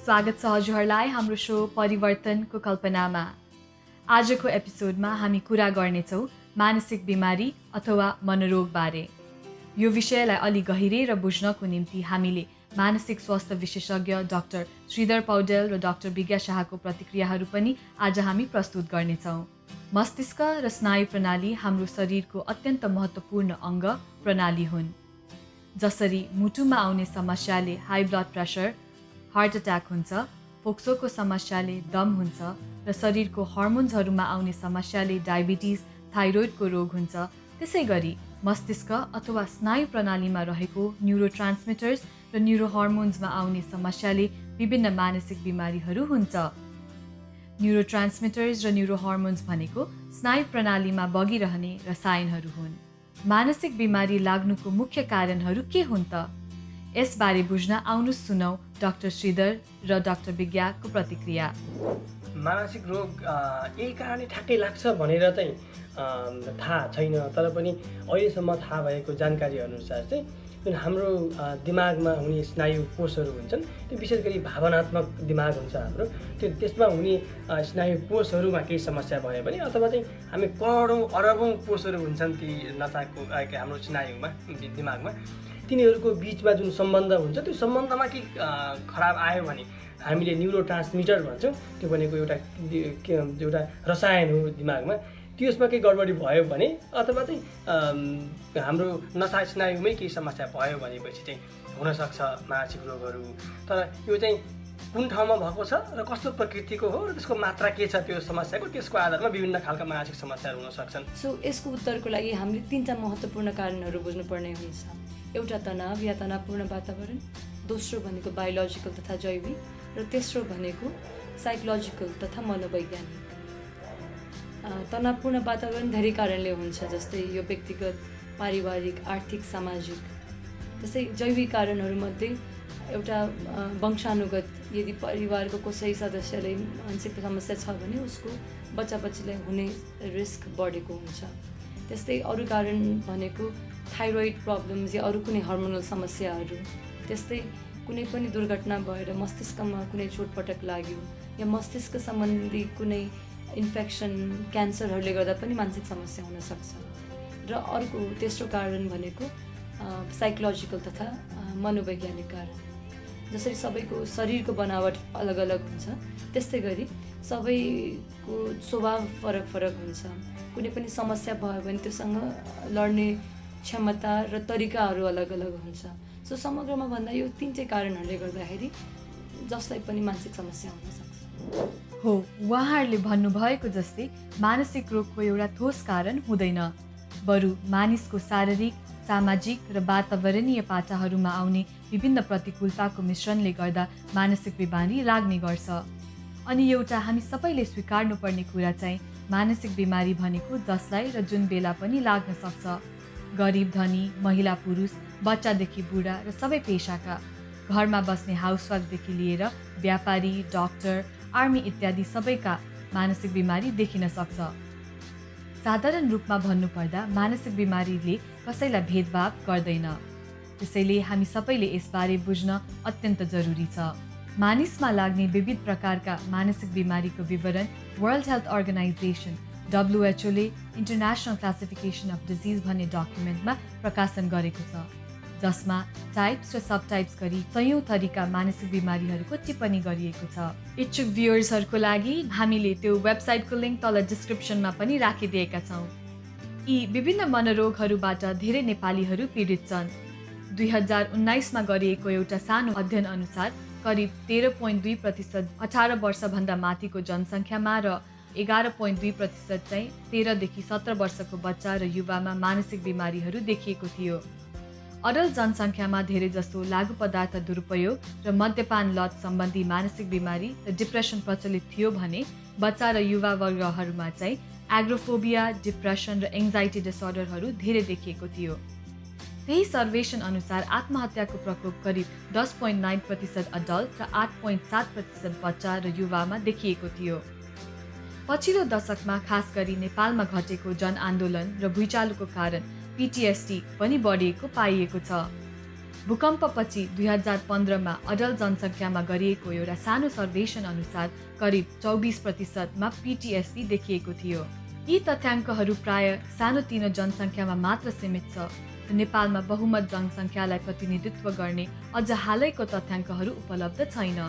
स्वागत छ हजुरहरूलाई हाम्रो शो परिवर्तनको कल्पनामा। आजको एपिसोडमा हामी कुरा गर्नेछौँ मानसिक बिमारी अथवा मनोरोग बारे। यो विषयलाई अलि गहिरेर बुझ्नको निम्ति हामीले मानसिक स्वास्थ्य विशेषज्ञ डाक्टर श्रीधर पौडेल र डाक्टर विज्ञा शाहको प्रतिक्रियाहरू पनि आज हामी प्रस्तुत गर्नेछौँ। मस्तिष्क र स्नायु प्रणाली हाम्रो शरीरको अत्यन्त महत्त्वपूर्ण अङ्ग प्रणाली हुन्। जसरी मुटुमा आउने समस्याले high blood pressure, heart attack हुन्छ, फोक्सोको समस्याले दम हुन्छ र शरीरको हर्मोन्सहरूमा आउने समस्याले डायबिटिज, थाइरोइडको रोग हुन्छ, त्यसै गरी मस्तिष्क अथवा स्नायु प्रणालीमा रहेको न्युरोट्रान्समिटर्स र न्युरो हर्मोन्समा आउने समस्याले विभिन्न मानसिक बिमारीहरू हुन्छ। न्युरोट्रान्समिटर्स र न्युरो हर्मोन्स भनेको स्नायु प्रणालीमा बगिरहने रसायनहरू हुन्। मानसिक बिमारी लाग्नुको मुख्य कारणहरू के हुन् त? यसबारे बुझ्न आउनुहोस् सुनौ डाक्टर श्रीधर र डाक्टर विज्ञाको प्रतिक्रिया। मानसिक रोग यही कारणले ठ्याक्कै लाग्छ भनेर चाहिँ थाहा छैन, तर पनि अहिलेसम्म थाहा भएको जानकारी अनुसार चाहिँ जुन हाम्रो दिमागमा हुने स्नायु कोषहरू हुन्छन्, त्यो विशेष गरी भावनात्मक दिमाग हुन्छ हाम्रो, त्यसमा हुने स्नायु कोषहरूमा केही समस्या भयो भने अथवा चाहिँ हामी करोडौँ अरबौँ कोषहरू हुन्छन् ती नसाको हाम्रो स्नायुमा, दिमागमा, तिनीहरूको बिचमा जुन सम्बन्ध हुन्छ त्यो सम्बन्धमा केही खराब आयो भने हामीले न्युरोट्रान्समिटर भन्छौँ। त्यो भनेको एउटा रसायन हो दिमागमा। त्यसमा केही गडबडी भयो भने अथवा चाहिँ हाम्रो नसा स्नायुमै केही समस्या भयो भनेपछि चाहिँ हुनसक्छ मानसिक रोगहरू। तर यो चाहिँ कुन ठाउँमा भएको छ र कस्तो प्रकृतिको हो र त्यसको मात्रा के छ त्यो समस्याको, त्यसको आधारमा विभिन्न खालका मानसिक समस्याहरू हुन सक्छन्। यसको उत्तरको लागि हामीले तीनटा महत्त्वपूर्ण कारणहरू बुझ्नुपर्ने हुन्छ। एउटा तनाव या तनावपूर्ण वातावरण, दोस्रो भनेको बायोलोजिकल तथा जैविक, र तेस्रो भनेको साइकोलोजिकल तथा मनोवैज्ञानिक। तनावपूर्ण वातावरण धेरै कारणले हुन्छ, जस्तै यो व्यक्तिगत, पारिवारिक, आर्थिक, सामाजिक। त्यसै जैविक कारणहरूमध्ये एउटा वंशानुगत, यदि परिवारको कसै सदस्यले मानसिक समस्या छ भने उसको बच्चाबच्चीलाई हुने रिस्क बढेको हुन्छ। त्यस्तै अरू कारण भनेको थाइरोइड प्रब्लम्स या अरू कुनै हर्मोनल समस्याहरू। त्यस्तै कुनै पनि दुर्घटना भएर मस्तिष्कमा कुनै चोटपटक लाग्यो या मस्तिष्क सम्बन्धी कुनै इन्फेक्सन, क्यान्सरहरूले गर्दा पनि मानसिक समस्या हुनसक्छ। र अर्को तेस्रो कारण भनेको साइकोलोजिकल तथा मनोवैज्ञानिक कारण। जसरी सबैको शरीरको बनावट अलग अलग हुन्छ, त्यस्तै गरी सबैको स्वभाव फरक फरक हुन्छ। कुनै पनि समस्या भयो भने त्योसँग लड्ने क्षमता र तरिकाहरू अलग अलग हुन्छ। समग्रमा भन्दा यो तीन चाहिँ कारणहरूले गर्दाखेरि जसलाई पनि मानसिक समस्या हुनसक्छ। हो, उहाँहरूले भन्नुभएको जस्तै मानसिक रोगको एउटा ठोस कारण हुँदैन, बरु मानिसको शारीरिक, सामाजिक र वातावरणीय पाटाहरूमा आउने विभिन्न प्रतिकूलताको मिश्रणले गर्दा मानसिक बिमारी लाग्ने गर्छ। अनि एउटा हामी सबैले स्वीकार्नुपर्ने कुरा चाहिँ मानसिक बिमारी भनेको जसलाई र जुन बेला पनि लाग्न सक्छ। गरिब धनी, महिला पुरुष, बच्चादेखि बुढा र सबै पेसाका, घरमा बस्ने हाउसवाइफदेखि लिएर व्यापारी, डाक्टर, आर्मी इत्यादि सबैका मानसिक बिमारी देखिन सक्छ। साधारण रूपमा भन्नुपर्दा मानसिक बिमारीले कसैलाई भेदभाव गर्दैन। त्यसैले हामी सबैले यसबारे बुझ्न अत्यन्त जरुरी छ। मानिसमा लाग्ने विविध प्रकारका मानसिक बिमारीको विवरण वर्ल्ड हेल्थ अर्गनाइजेसन WHO ले इन्टरनेसनल क्लासिफिकेसन अफ डिजिज भन्ने डकुमेन्टमा प्रकाशन गरेको छ, जसमा टाइप्स र सब टाइप्स गरी 100औं थरीका मानसिक बिमारीहरूको टिप्पणी गरिएको छ। इच्छुक भ्युअर्सहरूको लागि हामीले त्यो वेबसाइटको लिङ्क तल डिस्क्रिप्सनमा पनि राखिदिएका छौँ। यी विभिन्न मनोरोगहरूबाट धेरै नेपालीहरू पीडित छन्। 2019मा गरिएको एउटा सानो अध्ययन अनुसार करिब 13.2% 18 वर्षभन्दा माथिको जनसङ्ख्यामा र 11.2% चाहिँ 13 देखि 17 वर्षको बच्चा र युवामा मानसिक बिमारीहरू देखिएको थियो। अडल्ट जनसङ्ख्यामा धेरै जसो लागु पदार्थ दुरुपयोग र मद्यपान लत सम्बन्धी मानसिक बिमारी र डिप्रेसन प्रचलित थियो भने बच्चा र युवा वर्गहरूमा चाहिँ एग्रोफोबिया, डिप्रेसन र एङ्जाइटी डिसअर्डरहरू धेरै देखिएको थियो। त्यही सर्वेक्षण अनुसार आत्महत्याको प्रकोप करिब 10.9% अडल्ट र 8.7% बच्चा र युवामा देखिएको थियो। पछिल्लो दशकमा खास गरी नेपालमा घटेको जनआन्दोलन र भुइँचालोको कारण PTSD पनि बढेको पाइएको छ। भूकम्पपछि 2015मा अडल जनसङ्ख्यामा गरिएको एउटा सानो सर्वेक्षण अनुसार करिब 24%मा PTSD देखिएको थियो। यी तथ्याङ्कहरू प्राय सानोतिनो जनसङ्ख्यामा मात्र सीमित छ। नेपालमा बहुमत जनसङ्ख्यालाई प्रतिनिधित्व गर्ने अझ हालैको तथ्याङ्कहरू उपलब्ध छैन।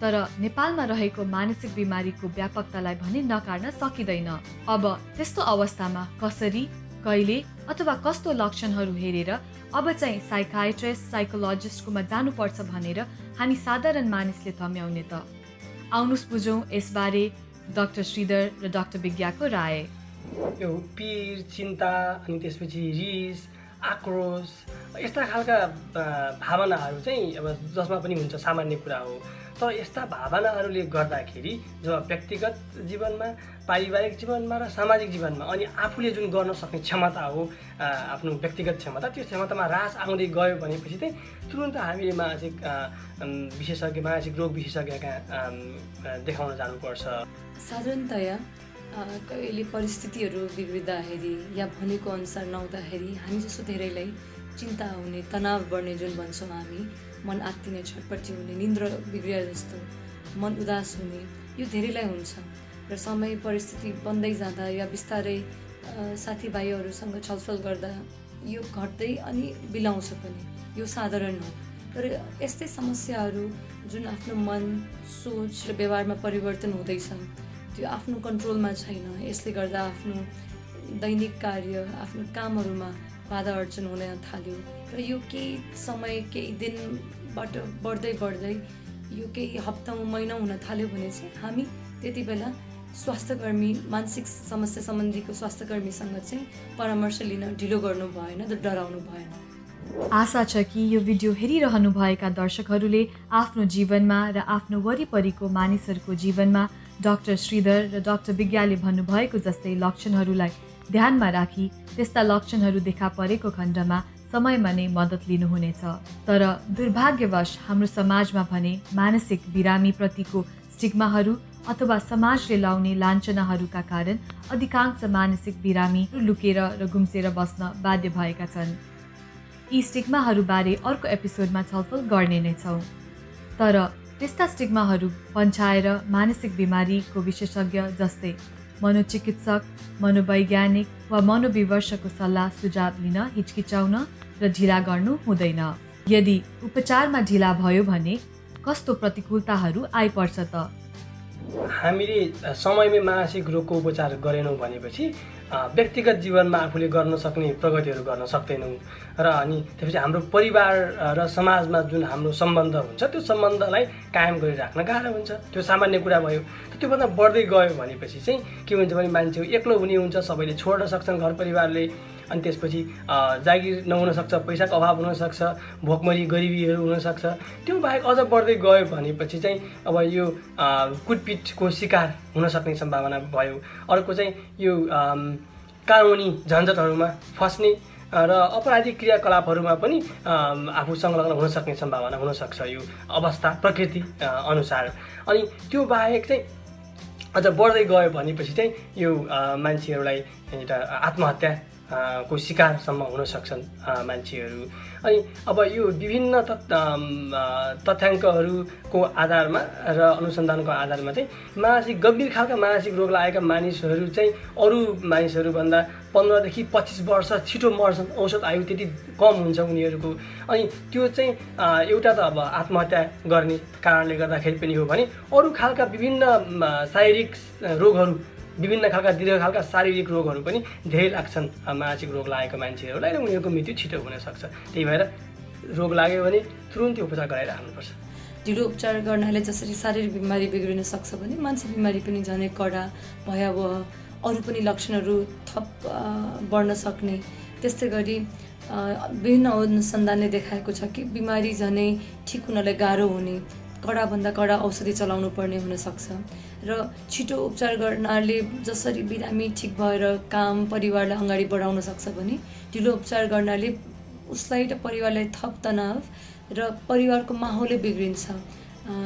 तर नेपालमा रहेको मानसिक बिमारीको व्यापकतालाई भने नकार्न सकिँदैन। अब त्यस्तो अवस्थामा कसरी, कहिले अथवा कस्तो लक्षणहरू हेरेर अब चाहिँ साइकाइट्रिस्ट, साइकोलोजिस्टकोमा जानुपर्छ भनेर हामी साधारण मानिसले थम्याउने त। आउनुहोस् बुझौँ यसबारे डाक्टर श्रीधर र डाक्टर विज्ञाको राय। यो पिर, चिन्ता, अनि त्यसपछि रिस, आक्रोश यस्ता खालका भावनाहरू चाहिँ अब जसमा पनि हुन्छ, सामान्य कुरा हो। तर यस्ता भावनाहरूले गर्दाखेरि जब व्यक्तिगत जीवनमा, पारिवारिक जीवनमा र सामाजिक जीवनमा अनि आफूले जुन गर्न सक्ने क्षमता हो, आफ्नो व्यक्तिगत क्षमता, त्यो क्षमतामा ह्रास आउँदै गयो भनेपछि चाहिँ तुरुन्त हामीले मानसिक रोग विशेषज्ञका देखाउन जानुपर्छ। साधारणतया कहिले परिस्थितिहरू बिग्रिँदाखेरि या भनेको अनुसार नहुँदाखेरि हामी जस्तो धेरैलाई चिन्ता हुने, तनाव बढ्ने जुन भन्छौँ हामी, मन आत्तिने, छटपटी हुने, निन्द्रा बिग्रिया जस्तो, मन उदास हुने, यो धेरैलाई हुन्छ। र समय परिस्थिति बन्दै जाँदा या बिस्तारै साथीभाइहरूसँग छलफल गर्दा यो घट्दै अनि बिलाउँछ पनि, यो साधारण हो। तर यस्तै समस्याहरू जुन आफ्नो मन, सोच र व्यवहारमा परिवर्तन हुँदैछ, त्यो आफ्नो कन्ट्रोलमा छैन। यसले गर्दा आफ्नो दैनिक कार्य, आफ्नो कामहरूमा बाधा अर्चन हुन थाल्यो र यो केही समय, केही दिनबाट बढ्दै यो केही हप्ता, महिना हुन थाल्यो भने चाहिँ हामी त्यति बेला स्वास्थ्यकर्मी, मानसिक समस्या सम्बन्धीको स्वास्थ्यकर्मीसँग चाहिँ परामर्श लिन ढिलो गर्नु भएन, डराउनु भएन। आशा छ कि यो भिडियो हेरिरहनुभएका दर्शकहरूले आफ्नो जीवनमा र आफ्नो वरिपरिको मानिसहरूको जीवनमा डाक्टर श्रीधर र डाक्टर विज्ञाले भन्नुभएको जस्तै लक्षणहरूलाई ध्यानमा राखी त्यस्ता लक्षणहरू देखा परेको खण्डमा समयमा नै मद्दत लिनुहुनेछ। तर दुर्भाग्यवश हाम्रो समाजमा भने मानसिक बिरामीप्रतिको स्टिग्माहरू अथवा समाजले लाउने लाञ्छनाहरूका कारण अधिकांश मानसिक बिरामी लुकेर र गुम्सेर बस्न बाध्य भएका छन्। यी स्टिग्माहरूबारे अर्को एपिसोडमा छलफल गर्ने नै छौँ। तर त्यस्ता स्टिग्माहरू पन्छाएर मानसिक बिमारीको विशेषज्ञ जस्तै मनोचिकित्सक, मनोवैज्ञानिक वा मनोविमर्शको सल्लाह सुझाव लिन हिचकिचाउन र ढिला गर्नु हुँदैन। यदि उपचारमा ढिला भयो भने कस्तो प्रतिकूलताहरू आइपर्छ त? हामीले समयमै मानसिक रोगको उपचार गरेनौँ भनेपछि व्यक्तिगत जीवनमा आफूले गर्न सक्ने प्रगतिहरू गर्न सक्दैनौँ र अनि त्यसपछि हाम्रो परिवार र समाजमा जुन हाम्रो सम्बन्ध हुन्छ त्यो सम्बन्धलाई कायम गरिराख्न गाह्रो हुन्छ। त्यो सामान्य कुरा भयो। त्योभन्दा बढ्दै गयो भनेपछि चाहिँ के हुन्छ भने मान्छे एक्लो हुने हुन्छ, सबैले छोड्न सक्छन् घर परिवारले, अनि त्यसपछि जागिर नहुन सक्छ, पैसाको अभाव हुनसक्छ, भोकमरी गरिबीहरू हुनसक्छ। त्यो बाहेक अझ बढ्दै गयो भनेपछि चाहिँ अब यो कुटपिटको शिकार हुन सक्ने सम्भावना भयो। अर्को चाहिँ यो कानुनी झन्झटहरूमा फस्ने र अपराधिक क्रियाकलापहरूमा पनि आफू संलग्न हुन सक्ने सम्भावना हुनसक्छ यो अवस्था प्रकृति अनुसार। अनि त्यो बाहेक चाहिँ अझ बढ्दै गयो भनेपछि चाहिँ यो मान्छेहरूलाई एउटा आत्महत्या को शिकारसम्म हुन सक्छन् मान्छेहरू। अनि अब यो विभिन्न तथ्याङ्कहरूको आधारमा र अनुसन्धानको आधारमा चाहिँ गम्भीर खालका मानसिक रोग लागेका मानिसहरू चाहिँ अरू मानिसहरूभन्दा 15 देखि 25 वर्ष छिटो मर्छन्। औसत आयु त्यति कम हुन्छ उनीहरूको। अनि त्यो चाहिँ एउटा त अब आत्महत्या गर्ने कारणले गर्दाखेरि पनि हो भने अरू खालका विभिन्न शारीरिक रोगहरू, विभिन्न खालका दीर्घकालका शारीरिक रोगहरू पनि धेरै लाग्छन् मानसिक रोग लागेको मान्छेहरूलाई र उनीहरूको मृत्यु छिटो हुनसक्छ। त्यही भएर रोग लाग्यो भने तुरुन्तै उपचार गराइराख्नुपर्छ। ढिलो उपचार गर्नाले जसरी शारीरिक बिमारी बिग्रिन सक्छ भने मानसिक बिमारी पनि झनै कडा, भयावह, अरू पनि लक्षणहरू थप बढ्न सक्ने। त्यस्तै गरी विभिन्न अनुसन्धानले देखाएको छ कि बिमारी झनै ठिक हुनलाई गाह्रो हुने, कडाभन्दा कडा औषधि चलाउनु पर्ने हुनसक्छ र छिटो उपचार गर्नाले जसरी बिरामी ठिक भएर काम, परिवारलाई अगाडि बढाउन सक्छ भने ढिलो उपचार गर्नाले उसलाई र परिवारलाई थप तनाव र परिवारको माहौलै बिग्रिन्छ।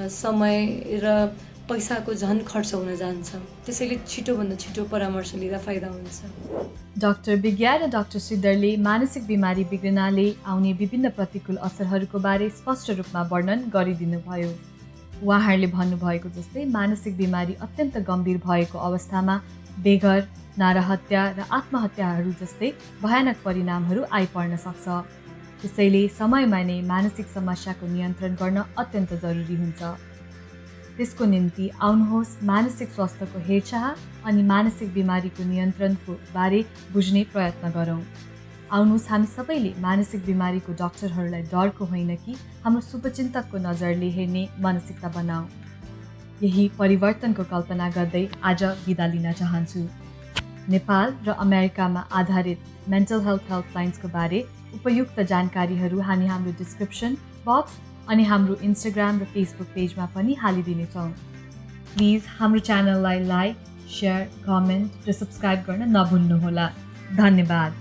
समय र पैसाको झन् खर्च हुन जान्छ। त्यसैले छिटोभन्दा छिटो परामर्श लिँदा फाइदा हुन्छ। डाक्टर विज्ञा र डाक्टर श्रीधरले मानसिक बिमारी बिग्रनाले आउने विभिन्न प्रतिकूल असरहरूको बारे स्पष्ट रूपमा वर्णन गरिदिनुभयो। उहाँहरूले भन्नुभएको जस्तै मानसिक बिमारी अत्यन्त गम्भीर भएको अवस्थामा बेघर, नारहत्या र आत्महत्याहरू जस्तै भयानक परिणामहरू आइपर्न सक्छ। त्यसैले समयमा नै मानसिक समस्याको नियन्त्रण गर्न अत्यन्त जरुरी हुन्छ। त्यसको निम्ति आउनुहोस् मानसिक स्वास्थ्यको हेरचाह अनि मानसिक बिमारीको नियन्त्रणको बारे बुझ्ने प्रयत्न गरौँ। आउनुहोस् हामी सबैले मानसिक बिमारीको डाक्टरहरूलाई डरको होइन कि हाम्रो शुभचिन्तकको नजरले हेर्ने मानसिकता बनाऊ। यही परिवर्तनको कल्पना गर्दै आज बिदा लिन चाहन्छु। नेपाल र अमेरिकामा आधारित मेन्टल हेल्थ हेल्पलाइन्सको बारे उपयुक्त जानकारीहरू हामी हाम्रो डिस्क्रिप्सन बक्स अनि हाम्रो इन्स्टाग्राम र फेसबुक पेजमा पनि हालिदिनेछौँ। प्लिज हाम्रो च्यानललाई लाइक, सेयर, कमेन्ट र सब्सक्राइब गर्न नभुल्नुहोला। धन्यवाद।